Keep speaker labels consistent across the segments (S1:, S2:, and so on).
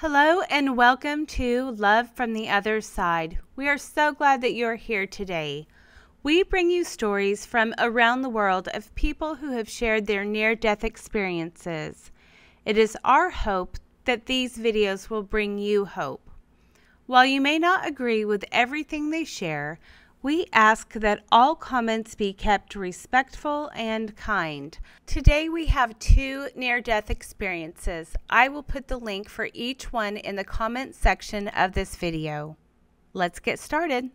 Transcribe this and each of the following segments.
S1: Hello and welcome to Love from the Other Side. We are so glad that you're here today. We bring you stories from around the world of people who have shared their near-death experiences. It is our hope that these videos will bring you hope. While you may not agree with everything they share, we ask that all comments be kept respectful and kind. Today we have two near-death experiences. I will put the link for each one in the comment section of this video. Let's get started.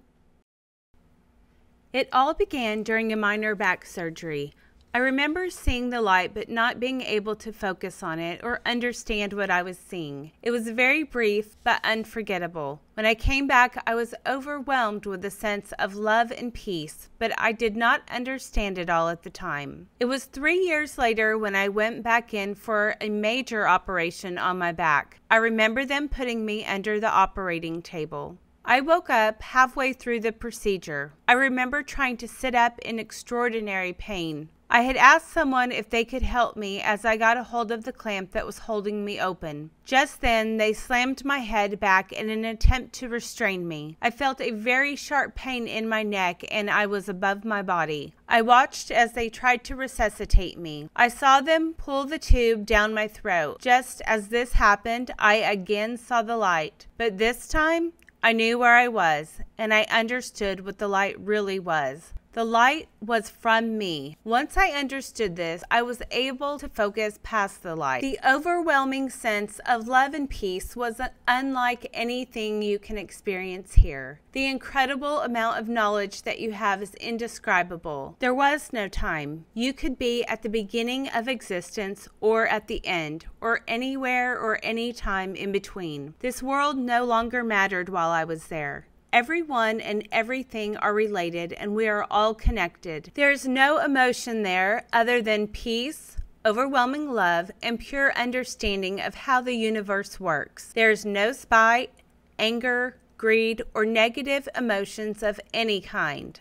S1: It all began during a minor back surgery. I remember seeing the light but not being able to focus on it or understand what I was seeing. It was very brief but unforgettable. When I came back, I was overwhelmed with a sense of love and peace, but I did not understand it all at the time. It was 3 years later when I went back in for a major operation on my back. I remember them putting me under the operating table. I woke up halfway through the procedure. I remember trying to sit up in extraordinary pain. I had asked someone if they could help me as I got a hold of the clamp that was holding me open. Just then, they slammed my head back in an attempt to restrain me. I felt a very sharp pain in my neck and I was above my body. I watched as they tried to resuscitate me. I saw them pull the tube down my throat. Just as this happened, I again saw the light. But this time, I knew where I was, and I understood what the light really was. The light was from me. Once I understood this, I was able to focus past the light. The overwhelming sense of love and peace was unlike anything you can experience here. The incredible amount of knowledge that you have is indescribable. There was no time. You could be at the beginning of existence or at the end, or anywhere or any time in between. This world no longer mattered while I was there. Everyone and everything are related and we are all connected. There is no emotion there other than peace, overwhelming love, and pure understanding of how the universe works. There is no spite, anger, greed, or negative emotions of any kind.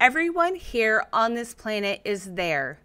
S1: Everyone here on this planet is there.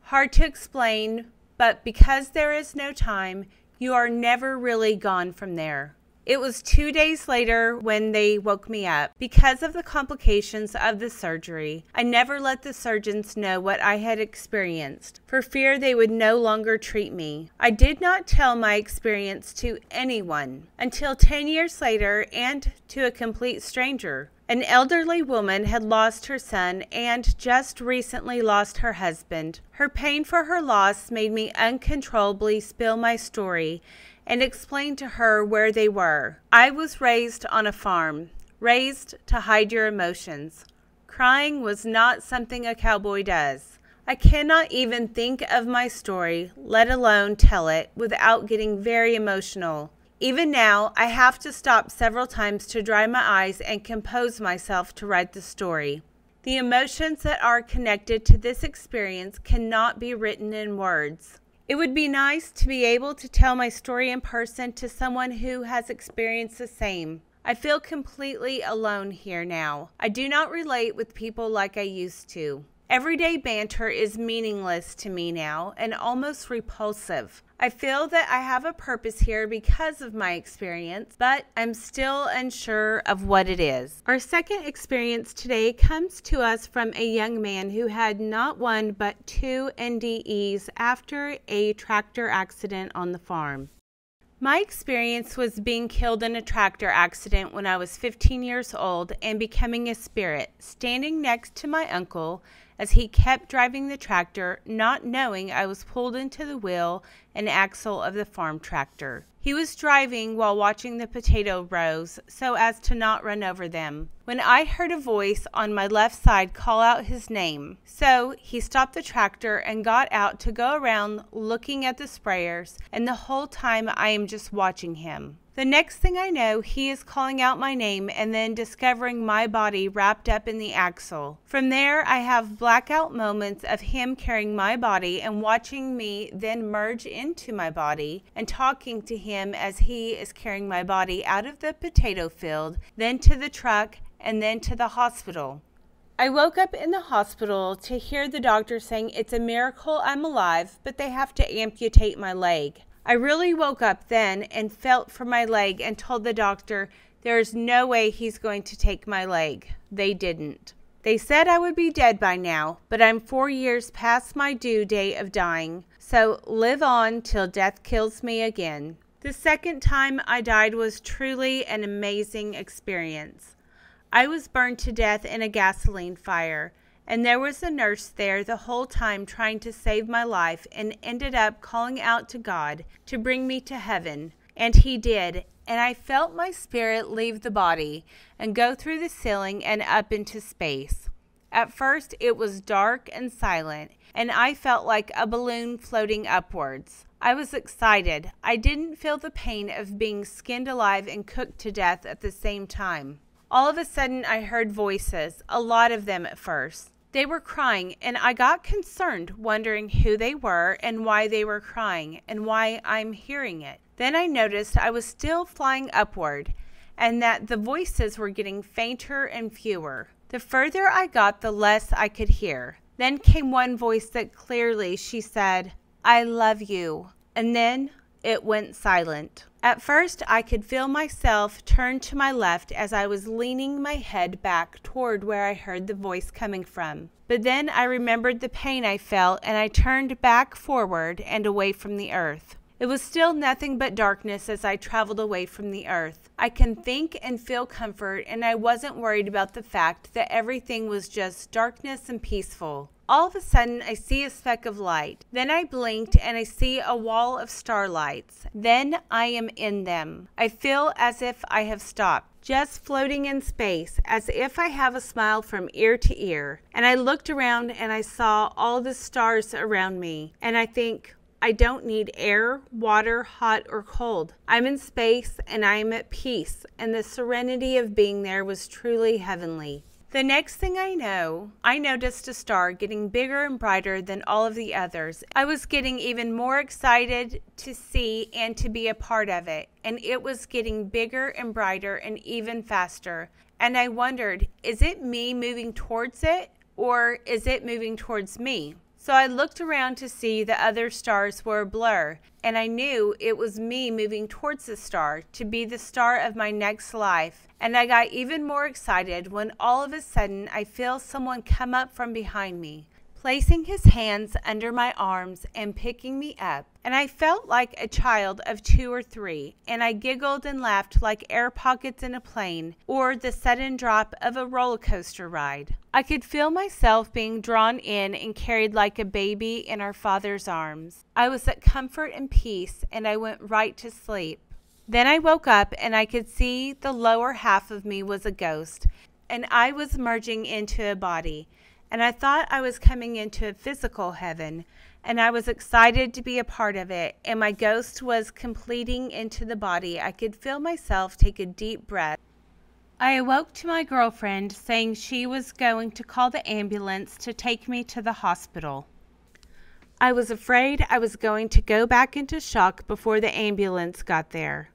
S1: Hard to explain, but because there is no time, you are never really gone from there. It was 2 days later when they woke me up. Because of the complications of the surgery, I never let the surgeons know what I had experienced, for fear they would no longer treat me. I did not tell my experience to anyone until 10 years later and to a complete stranger. An elderly woman had lost her son and just recently lost her husband. Her pain for her loss made me uncontrollably spill my story and explain to her where they were. I was raised on a farm, raised to hide your emotions. Crying was not something a cowboy does. I cannot even think of my story, let alone tell it, without getting very emotional. Even now, I have to stop several times to dry my eyes and compose myself to write the story. The emotions that are connected to this experience cannot be written in words. It would be nice to be able to tell my story in person to someone who has experienced the same. I feel completely alone here now. I do not relate with people like I used to. Everyday banter is meaningless to me now and almost repulsive. I feel that I have a purpose here because of my experience, but I'm still unsure of what it is. Our second experience today comes to us from a young man who had not one but 2 NDEs after a tractor accident on the farm. My experience was being killed in a tractor accident when I was 15 years old and becoming a spirit, standing next to my uncle as he kept driving the tractor, not knowing I was pulled into the wheel and axle of the farm tractor. He was driving while watching the potato rows so as to not run over them, when I heard a voice on my left side call out his name. So he stopped the tractor and got out to go around looking at the sprayers, and the whole time I am just watching him. The next thing I know, he is calling out my name and then discovering my body wrapped up in the axle. From there, I have blackout moments of him carrying my body and watching me then merge into my body and talking to him as he is carrying my body out of the potato field, then to the truck, and then to the hospital. I woke up in the hospital to hear the doctor saying it's a miracle I'm alive, but they have to amputate my leg. I really woke up then and felt for my leg and told the doctor there's no way he's going to take my leg. They didn't. They said I would be dead by now, but I'm 4 years past my due date of dying, so live on till death kills me again. The second time I died was truly an amazing experience. I was burned to death in a gasoline fire, and there was a nurse there the whole time trying to save my life and ended up calling out to God to bring me to heaven. And he did, and I felt my spirit leave the body and go through the ceiling and up into space. At first, it was dark and silent, and I felt like a balloon floating upwards. I was excited. I didn't feel the pain of being skinned alive and cooked to death at the same time. All of a sudden, I heard voices, a lot of them at first. They were crying, and I got concerned, wondering who they were and why they were crying and why I'm hearing it. Then I noticed I was still flying upward and that the voices were getting fainter and fewer. The further I got, the less I could hear. Then came one voice that clearly she said, "I love you," and then it went silent. At first, I could feel myself turn to my left as I was leaning my head back toward where I heard the voice coming from. But then I remembered the pain I felt, and I turned back forward and away from the earth. It was still nothing but darkness as I traveled away from the earth. I can think and feel comfort, and I wasn't worried about the fact that everything was just darkness and peaceful. All of a sudden, I see a speck of light. Then I blinked and I see a wall of starlights. Then I am in them. I feel as if I have stopped, just floating in space, as if I have a smile from ear to ear. And I looked around and I saw all the stars around me. And I think, I don't need air, water, hot or cold. I'm in space and I am at peace. And the serenity of being there was truly heavenly. The next thing I know, I noticed a star getting bigger and brighter than all of the others. I was getting even more excited to see and to be a part of it. And it was getting bigger and brighter and even faster. And I wondered, is it me moving towards it or is it moving towards me? So I looked around to see the other stars were a blur, and I knew it was me moving towards the star to be the star of my next life. And I got even more excited when all of a sudden I feel someone come up from behind me, placing his hands under my arms and picking me up. And I felt like a child of 2 or 3, and I giggled and laughed like air pockets in a plane or the sudden drop of a roller coaster ride. I could feel myself being drawn in and carried like a baby in our Father's arms. I was at comfort and peace, and I went right to sleep. Then I woke up and I could see the lower half of me was a ghost, and I was merging into a body. And I thought I was coming into a physical heaven, and I was excited to be a part of it, and my ghost was completing into the body. I could feel myself take a deep breath. I awoke to my girlfriend saying she was going to call the ambulance to take me to the hospital. I was afraid I was going to go back into shock before the ambulance got there.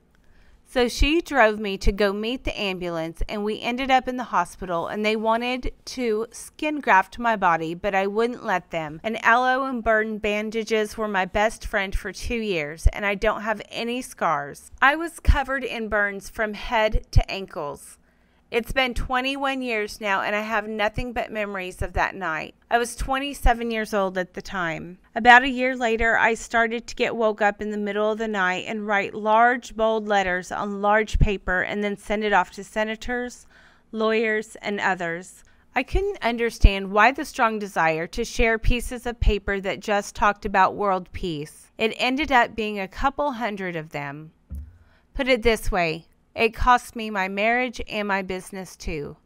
S1: So she drove me to go meet the ambulance, and we ended up in the hospital, and they wanted to skin graft my body, but I wouldn't let them. And aloe and burn bandages were my best friend for 2 years, and I don't have any scars. I was covered in burns from head to ankles. It's been 21 years now, and I have nothing but memories of that night. I was 27 years old at the time. About a year later, I started to get woke up in the middle of the night and write large, bold letters on large paper and then send it off to senators, lawyers, and others. I couldn't understand why the strong desire to share pieces of paper that just talked about world peace. It ended up being a couple hundred of them. Put it this way. It cost me my marriage and my business too.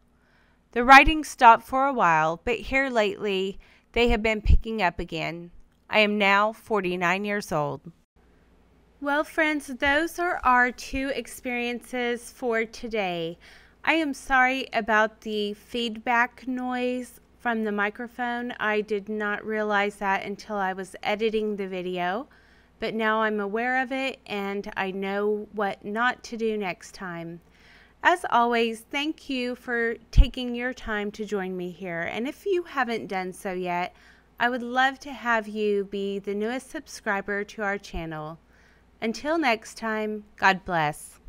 S1: The writing stopped for a while, but here lately they have been picking up again. I am now 49 years old. Well, friends, those are our 2 experiences for today. I am sorry about the feedback noise from the microphone. I did not realize that until I was editing the video. But now I'm aware of it, and I know what not to do next time. As always, thank you for taking your time to join me here. And if you haven't done so yet, I would love to have you be the newest subscriber to our channel. Until next time, God bless.